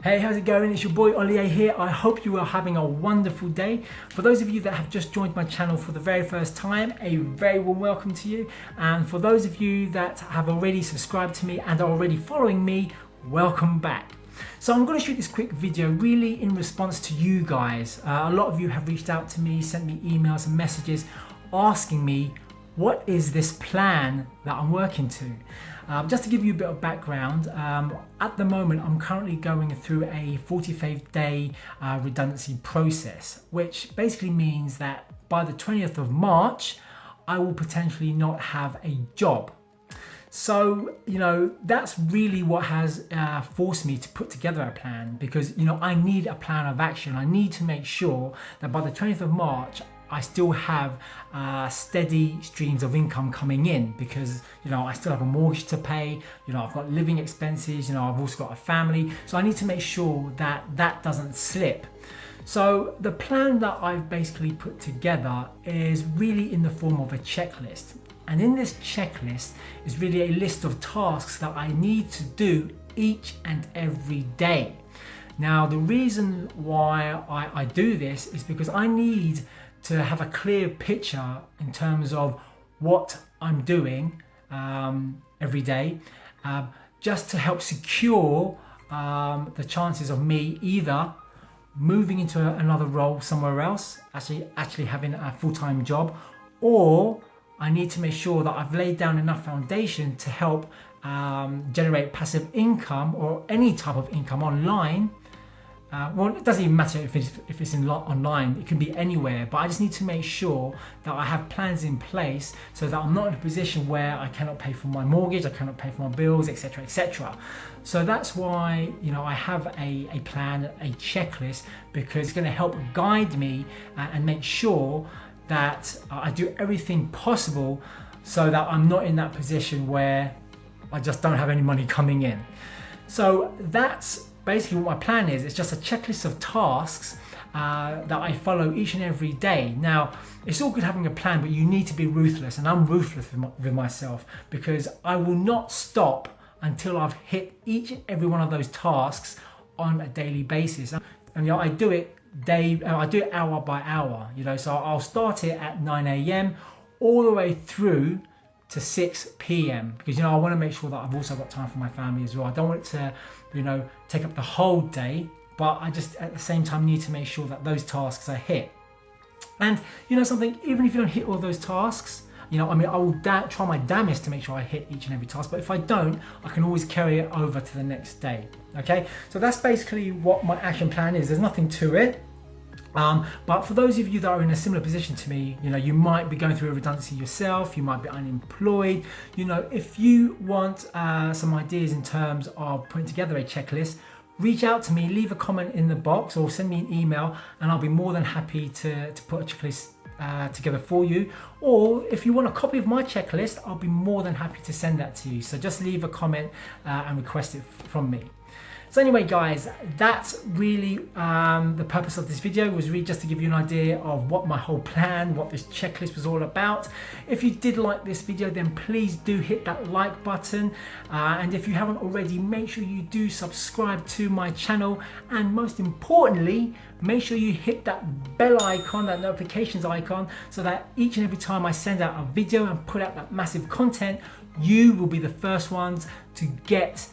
Hey, how's it going? It's your boy Ollie here. I hope you are having a wonderful day. For those of you that have just joined my channel for the very first time, a very warm welcome to you. And for those of you that have already subscribed to me and are already following me, welcome back. So I'm going to shoot this quick video really in response to you guys. A lot of you have reached out to me, sent me emails and messages asking me, what is this plan that I'm working to? Just to give you a bit of background, at the moment I'm currently going through a 45-day redundancy process, which basically means that by the 20th of March, I will potentially not have a job. So, that's really what has forced me to put together a plan, because, I need a plan of action. I need to make sure that by the 20th of March, I still have steady streams of income coming in, because I still have a mortgage to pay, I've got living expenses, I've also got a family, so I need to make sure that that doesn't slip. So the plan that I've basically put together is really in the form of a checklist, and in this checklist is really a list of tasks that I need to do each and every day. Now, the reason why I do this is because I need to have a clear picture in terms of what I'm doing every day, just to help secure the chances of me either moving into another role somewhere else, actually having a full-time job, or I need to make sure that I've laid down enough foundation to help generate passive income or any type of income online. Well, it doesn't even matter if it's online, it can be anywhere, but I just need to make sure that I have plans in place so that I'm not in a position where I cannot pay for my mortgage, I cannot pay for my bills, etc, etc. So that's why I have a plan, a checklist, because it's going to help guide me and make sure that I do everything possible so that I'm not in that position where I just don't have any money coming in. So that's basically what my plan is. It's just a checklist of tasks that I follow each and every day. Now, it's all good having a plan, but you need to be ruthless, and I'm ruthless with myself, because I will not stop until I've hit each and every one of those tasks on a daily basis. And I do it hour by hour. So I'll start it at 9 a.m. all the way through to 6 p.m. because I want to make sure that I've also got time for my family as well. I don't want it to take up the whole day, but I just at the same time need to make sure that those tasks are hit. And something, even if you don't hit all those tasks, I will try my damnedest to make sure I hit each and every task, but if I don't, I can always carry it over to the next day. Okay, so that's basically what my action plan is. There's nothing to it. But for those of you that are in a similar position to me, you might be going through a redundancy yourself, you might be unemployed, if you want some ideas in terms of putting together a checklist, reach out to me, leave a comment in the box or send me an email, and I'll be more than happy to put a checklist together for you. Or if you want a copy of my checklist, I'll be more than happy to send that to you. So just leave a comment and request it from me. So anyway, guys, that's really the purpose of this video, was really just to give you an idea of what my whole plan, what this checklist was all about. If you did like this video, then please do hit that like button. And if you haven't already, make sure you do subscribe to my channel. And most importantly, make sure you hit that bell icon, that notifications icon, so that each and every time I send out a video and put out that massive content, you will be the first ones to get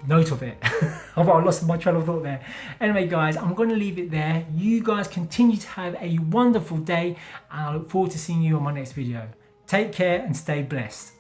note of it. I lost my train of thought there. Anyway, guys, I'm going to leave it there. You guys continue to have a wonderful day, and I look forward to seeing you on my next video. Take care and stay blessed.